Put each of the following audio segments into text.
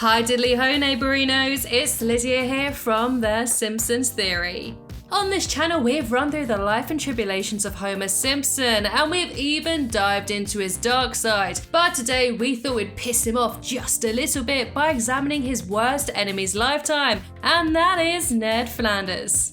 Hi diddly ho neighborinos, it's Lydia here from the Simpsons Theory. On this channel we've run through the life and tribulations of Homer Simpson, and we've even dived into his dark side. But today we thought we'd piss him off just a little bit by examining his worst enemy's lifetime, and that is Ned Flanders.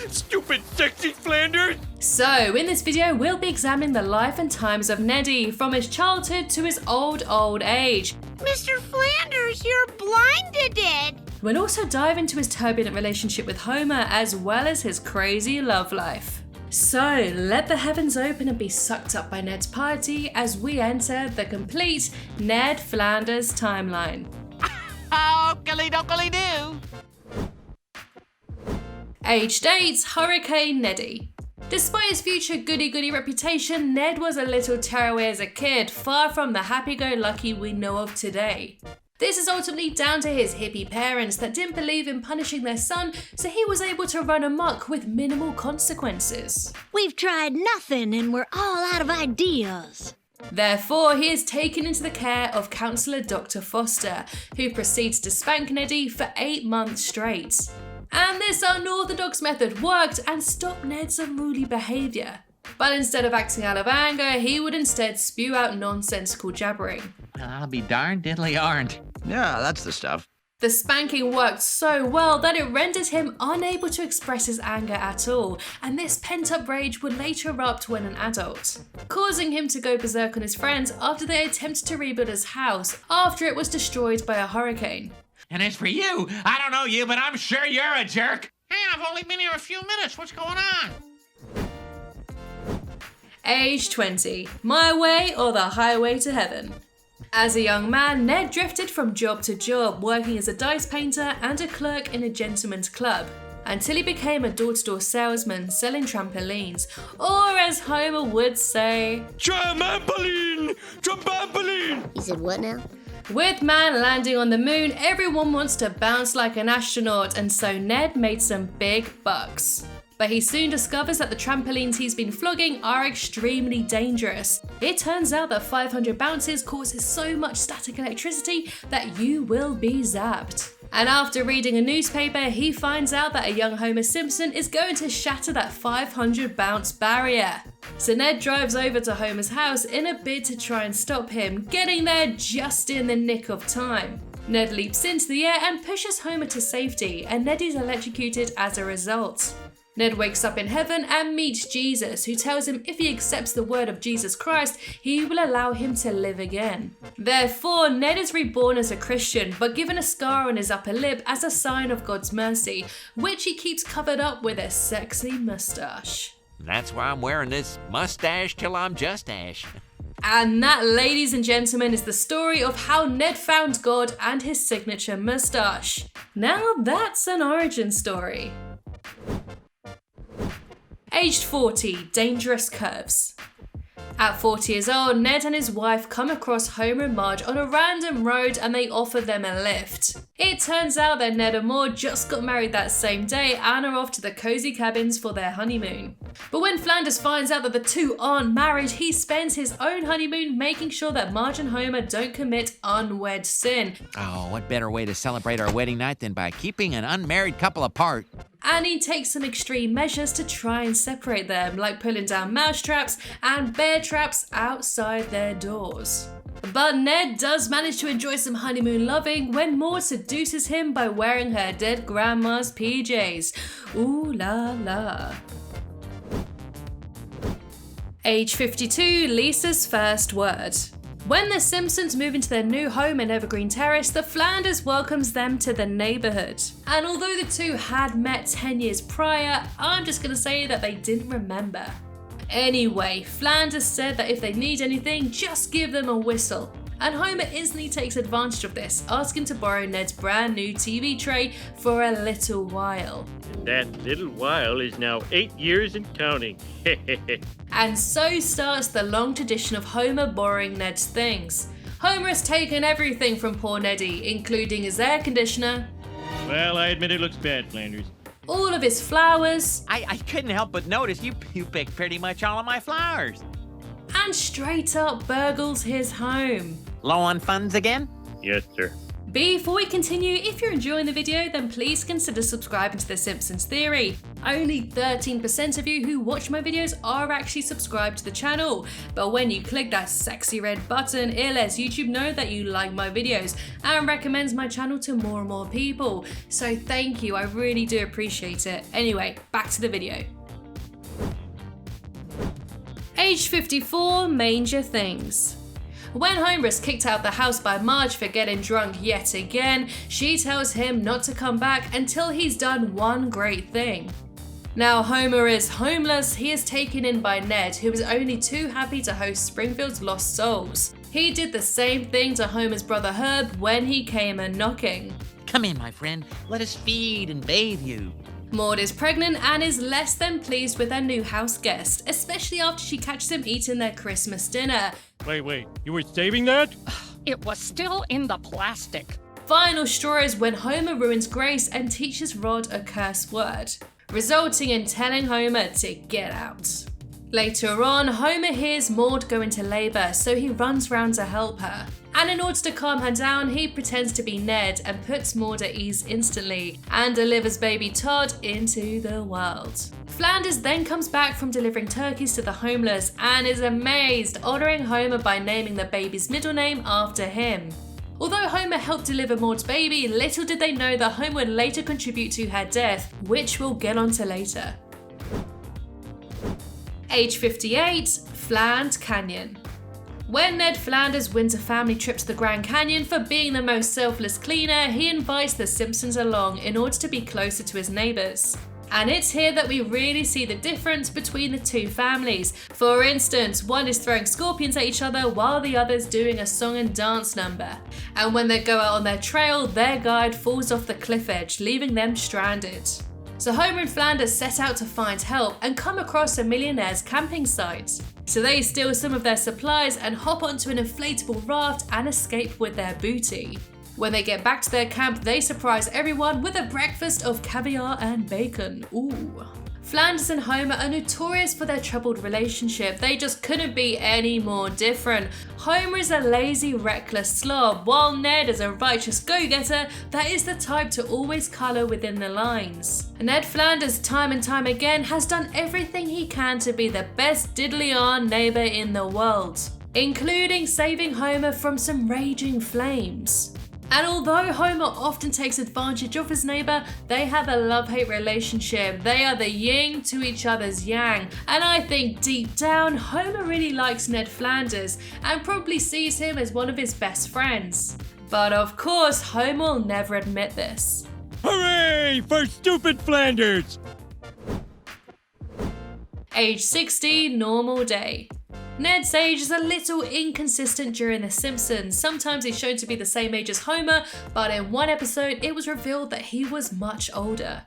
Stupid sexy Flanders! So in this video we'll be examining the life and times of Neddy from his childhood to his old age. Mr. Flanders, you're blinded! We'll also dive into his turbulent relationship with Homer as well as his crazy love life. So let the heavens open and be sucked up by Ned's party as we enter the complete Ned Flanders timeline. Okey-dokey-doo! Age dates, Hurricane Neddy. Despite his future goody-goody reputation, Ned was a little tearaway as a kid, far from the happy-go-lucky we know of today. This is ultimately down to his hippie parents that didn't believe in punishing their son, so he was able to run amok with minimal consequences. We've tried nothing and we're all out of ideas. Therefore, he is taken into the care of counsellor Dr. Foster, who proceeds to spank Neddy for 8 months straight. And this unorthodox method worked and stopped Ned's unruly behaviour. But instead of acting out of anger, he would instead spew out nonsensical jabbering. Well, I'll be darned diddly aren't. Yeah, that's the stuff. The spanking worked so well that it rendered him unable to express his anger at all, and this pent-up rage would later erupt when an adult, causing him to go berserk on his friends after they attempted to rebuild his house after it was destroyed by a hurricane. And as for you, I don't know you, but I'm sure you're a jerk. Hey, I've only been here a few minutes. What's going on? Age 20. My way or the highway to heaven. As a young man, Ned drifted from job to job, working as a dice painter and a clerk in a gentleman's club, until he became a door-to-door salesman selling trampolines, or as Homer would say, Trampoline! Trampoline! He said what now? with man landing on the moon, everyone wants to bounce like an astronaut, and so Ned made some big bucks. But he soon discovers that the trampolines he's been flogging are extremely dangerous. It turns out that 500 bounces causes so much static electricity that you will be zapped. And after reading a newspaper, he finds out that a young Homer Simpson is going to shatter that 500 bounce barrier. So Ned drives over to Homer's house in a bid to try and stop him, getting there just in the nick of time. Ned leaps into the air and pushes Homer to safety, and Ned is electrocuted as a result. Ned wakes up in heaven and meets Jesus, who tells him if he accepts the word of Jesus Christ, he will allow him to live again. Therefore, Ned is reborn as a Christian, but given a scar on his upper lip as a sign of God's mercy, which he keeps covered up with a sexy mustache. That's why I'm wearing this mustache till I'm just ash. And that, ladies and gentlemen, is the story of how Ned found God and his signature mustache. Now that's an origin story. Aged 40, dangerous curves. At 40 years old, Ned and his wife come across Homer and Marge on a random road and they offer them a lift. It turns out that Ned and Maude just got married that same day and are off to the cozy cabins for their honeymoon. But when Flanders finds out that the two aren't married, he spends his own honeymoon making sure that Marge and Homer don't commit unwed sin. Oh, what better way to celebrate our wedding night than by keeping an unmarried couple apart? And he takes some extreme measures to try and separate them, like pulling down mouse traps and bear traps outside their doors. But Ned does manage to enjoy some honeymoon loving when Maude seduces him by wearing her dead grandma's PJs. Ooh la la. Age 52, Lisa's first word. When the Simpsons move into their new home in Evergreen Terrace, the Flanders welcomes them to the neighbourhood. And although the two had met 10 years prior, I'm just going to say that they didn't remember. Anyway, Flanders said that if they need anything, just give them a whistle. And Homer instantly takes advantage of this, asking to borrow Ned's brand new TV tray for a little while. That little while is now 8 years and counting. And so starts the long tradition of Homer borrowing Ned's things. Homer has taken everything from poor Neddy, including his air conditioner. Well, I admit it looks bad, Flanders. All of his flowers. I couldn't help but notice you picked pretty much all of my flowers. And straight up burgles his home. Low on funds again? Yes, sir. Before we continue, if you're enjoying the video, then please consider subscribing to the Simpsons Theory. Only 13% of you who watch my videos are actually subscribed to the channel, but when you click that sexy red button, it lets YouTube know that you like my videos and recommends my channel to more and more people. So thank you, I really do appreciate it. Anyway, back to the video. Age 54, Manger Things. When Homer is kicked out of the house by Marge for getting drunk yet again, she tells him not to come back until he's done one great thing. Now Homer is homeless, he is taken in by Ned, who is only too happy to host Springfield's Lost Souls. He did the same thing to Homer's brother Herb when he came a-knocking. Come in, my friend. Let us feed and bathe you. Maude is pregnant and is less than pleased with her new house guest, especially after she catches him eating their Christmas dinner. Wait, you were saving that? It was still in the plastic. Final straw is when Homer ruins Grace and teaches Rod a curse word, resulting in telling Homer to get out. Later on, Homer hears Maude go into labor, so he runs round to help her. And in order to calm her down, he pretends to be Ned and puts Maude at ease instantly and delivers baby Todd into the world. Flanders then comes back from delivering turkeys to the homeless and is amazed, honouring Homer by naming the baby's middle name after him. Although Homer helped deliver Maude's baby, little did they know that Homer would later contribute to her death, which we'll get onto later. Age 58, Fland Canyon. When Ned Flanders wins a family trip to the Grand Canyon for being the most selfless cleaner, he invites the Simpsons along in order to be closer to his neighbours. And it's here that we really see the difference between the two families. For instance, one is throwing scorpions at each other while the other's doing a song and dance number. And when they go out on their trail, their guide falls off the cliff edge, leaving them stranded. So Homer and Flanders set out to find help and come across a millionaire's camping site. So they steal some of their supplies and hop onto an inflatable raft and escape with their booty. When they get back to their camp, they surprise everyone with a breakfast of caviar and bacon. Ooh. Flanders and Homer are notorious for their troubled relationship. They just couldn't be any more different. Homer is a lazy, reckless slob, while Ned is a righteous go-getter that is the type to always colour within the lines. Ned Flanders, time and time again, has done everything he can to be the best diddly-on neighbour in the world, including saving Homer from some raging flames. And although Homer often takes advantage of his neighbour, they have a love-hate relationship. They are the yin to each other's yang. And I think deep down, Homer really likes Ned Flanders and probably sees him as one of his best friends. But of course, Homer will never admit this. Hooray for stupid Flanders! Age 60, normal day. Ned's age is a little inconsistent during The Simpsons. Sometimes he's shown to be the same age as Homer, but in one episode it was revealed that he was much older.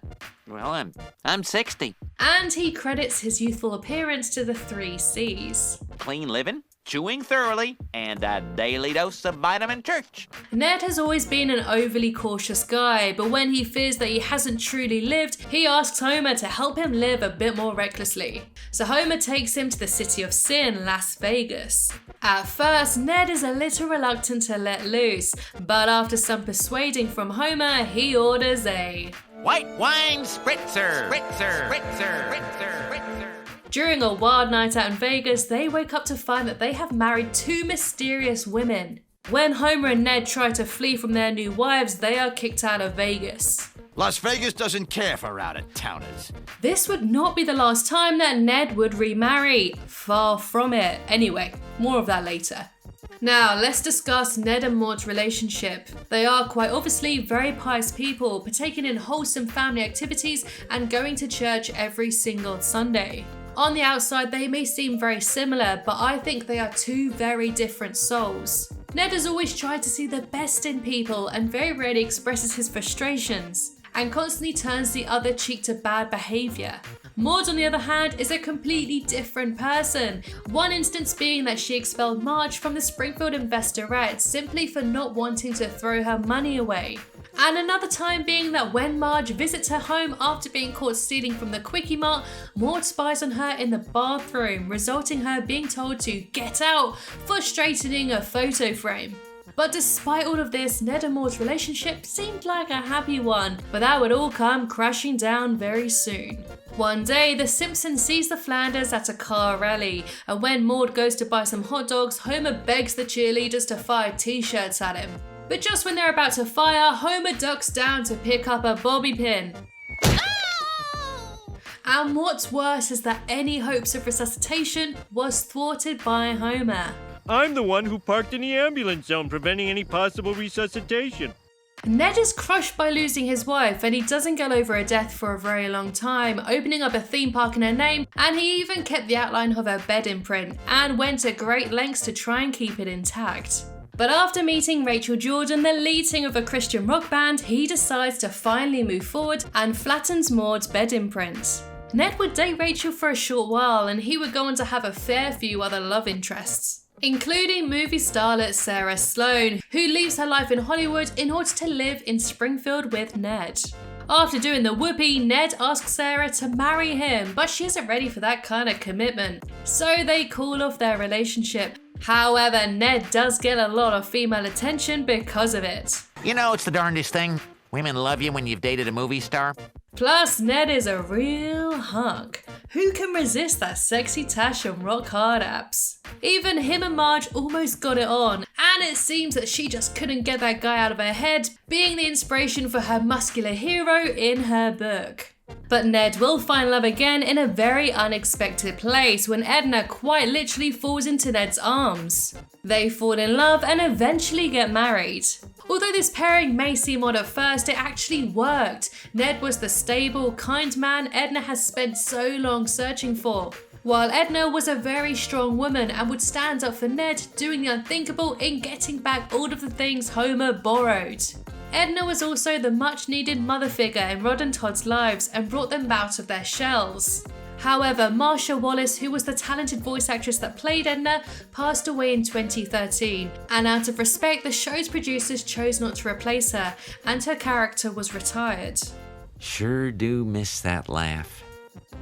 Well, I'm 60. And he credits his youthful appearance to the 3 C's. Clean living, chewing thoroughly, and a daily dose of vitamin church. Ned has always been an overly cautious guy, but when he fears that he hasn't truly lived, he asks Homer to help him live a bit more recklessly. So Homer takes him to the city of sin, Las Vegas. At first, Ned is a little reluctant to let loose, but after some persuading from Homer, he orders a White wine spritzer. Spritzer. During a wild night out in Vegas, they wake up to find that they have married 2 mysterious women. When Homer and Ned try to flee from their new wives, they are kicked out of Vegas. Las Vegas doesn't care for out-of-towners. This would not be the last time that Ned would remarry. Far from it. Anyway, more of that later. Now, let's discuss Ned and Maude's relationship. They are quite obviously very pious people, partaking in wholesome family activities and going to church every single Sunday. On the outside, they may seem very similar, but I think they are 2 very different souls. Ned has always tried to see the best in people and very rarely expresses his frustrations, and constantly turns the other cheek to bad behaviour. Maude, on the other hand, is a completely different person. One instance being that she expelled Marge from the Springfield Investorette simply for not wanting to throw her money away. And another time being that when Marge visits her home after being caught stealing from the Quickie Mart, Maude spies on her in the bathroom, resulting her being told to get out for straightening a photo frame. But despite all of this, Ned and Maude's relationship seemed like a happy one, but that would all come crashing down very soon. One day, the Simpsons sees the Flanders at a car rally, and when Maude goes to buy some hot dogs, Homer begs the cheerleaders to fire t-shirts at him. But just when they're about to fire, Homer ducks down to pick up a bobby pin. And what's worse is that any hopes of resuscitation was thwarted by Homer. I'm the one who parked in the ambulance zone, preventing any possible resuscitation. Ned is crushed by losing his wife, and he doesn't get over her death for a very long time, opening up a theme park in her name, and he even kept the outline of her bed imprint, and went to great lengths to try and keep it intact. But after meeting Rachel Jordan, the lead singer of a Christian rock band, he decides to finally move forward and flattens Maude's bed imprint. Ned would date Rachel for a short while, and he would go on to have a fair few other love interests, including movie starlet Sarah Sloane, who leaves her life in Hollywood in order to live in Springfield with Ned. After doing the whoopee, Ned asks Sarah to marry him, but she isn't ready for that kind of commitment, so they call off their relationship. However, Ned does get a lot of female attention because of it. You know, it's the darndest thing. Women love you when you've dated a movie star. Plus, Ned is a real hunk. Who can resist that sexy tash and rock hard abs? Even him and Marge almost got it on, and it seems that she just couldn't get that guy out of her head, being the inspiration for her muscular hero in her book. But Ned will find love again in a very unexpected place when Edna quite literally falls into Ned's arms. They fall in love and eventually get married. Although this pairing may seem odd at first, it actually worked. Ned was the stable, kind man Edna has spent so long searching for, while Edna was a very strong woman and would stand up for Ned, doing the unthinkable in getting back all of the things Homer borrowed. Edna was also the much needed mother figure in Rod and Todd's lives and brought them out of their shells. However, Marsha Wallace, who was the talented voice actress that played Edna, passed away in 2013, and out of respect, the show's producers chose not to replace her, and her character was retired. Sure do miss that laugh.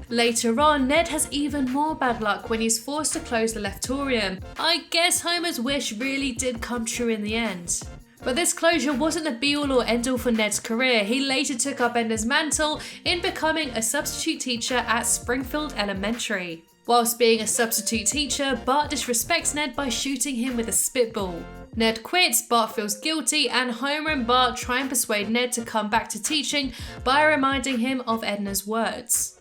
Later on, Ned has even more bad luck when he's forced to close the Leftorium. I guess Homer's wish really did come true in the end. But this closure wasn't the be-all or end-all for Ned's career. He later took up Edna's mantle in becoming a substitute teacher at Springfield Elementary. Whilst being a substitute teacher, Bart disrespects Ned by shooting him with a spitball. Ned quits, Bart feels guilty, and Homer and Bart try and persuade Ned to come back to teaching by reminding him of Edna's words.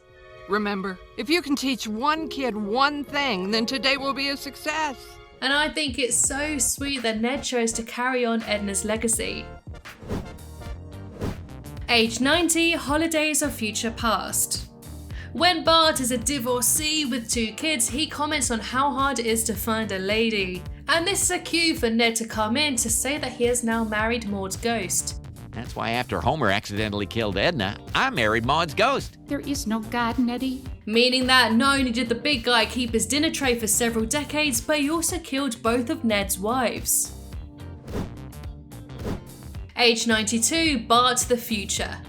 Remember, if you can teach one kid one thing, then today will be a success. And I think it's so sweet that Ned chose to carry on Edna's legacy. Age 90, Holidays of Future Past. When Bart is a divorcee with 2 kids, he comments on how hard it is to find a lady. And this is a cue for Ned to come in to say that he has now married Maude's ghost. That's why after Homer accidentally killed Edna, I married Maude's ghost. There is no God, Neddy. Meaning that not only did the big guy keep his dinner tray for several decades, but he also killed both of Ned's wives. Age 92, Bart the Future.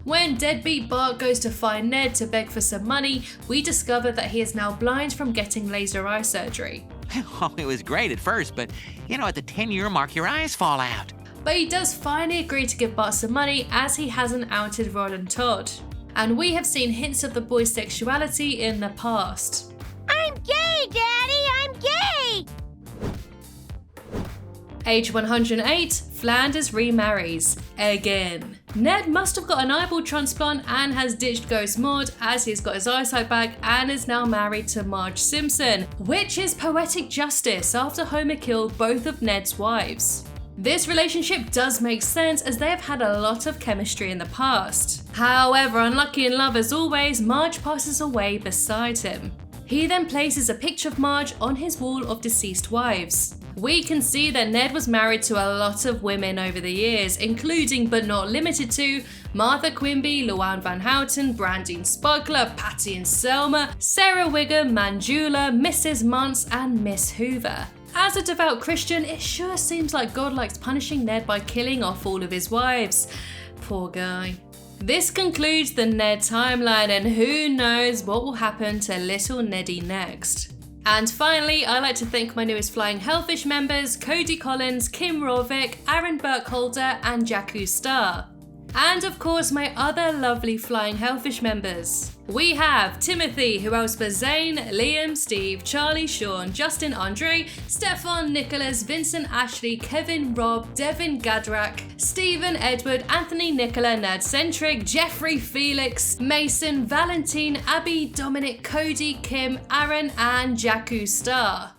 When deadbeat Bart goes to find Ned to beg for some money, we discover that he is now blind from getting laser eye surgery. Oh, it was great at first, but you know, at the 10-year mark, your eyes fall out. But he does finally agree to give Bart some money as he hasn't outed Rod and Todd. And we have seen hints of the boys' sexuality in the past. I'm gay, Daddy! I'm gay! Age 108, Flanders remarries. Again. Ned must have got an eyeball transplant and has ditched Ghost Maude as he's got his eyesight back and is now married to Marge Simpson, which is poetic justice after Homer killed both of Ned's wives. This relationship does make sense as they have had a lot of chemistry in the past. However, unlucky in love as always, Marge passes away beside him. He then places a picture of Marge on his wall of deceased wives. We can see that Ned was married to a lot of women over the years, including but not limited to Martha Quimby, Luann Van Houten, Brandine Sparkler, Patty and Selma, Sarah Wiggum, Manjula, Mrs. Muntz and Miss Hoover. As a devout Christian, it sure seems like God likes punishing Ned by killing off all of his wives. Poor guy. This concludes the Ned timeline, and who knows what will happen to little Neddy next. And finally, I like to thank my newest Flying Hellfish members, Cody Collins, Kim Rovik, Aaron Burkholder, and Jakku Star. And of course, my other lovely Flying Hellfish members. We have Timothy, who else but Zane, Liam, Steve, Charlie, Sean, Justin, Andre, Stefan, Nicholas, Vincent, Ashley, Kevin, Rob, Devin, Gadrak, Stephen, Edward, Anthony, Nicola, Ned Centric, Jeffrey, Felix, Mason, Valentine, Abby, Dominic, Cody, Kim, Aaron, and Jakku Star.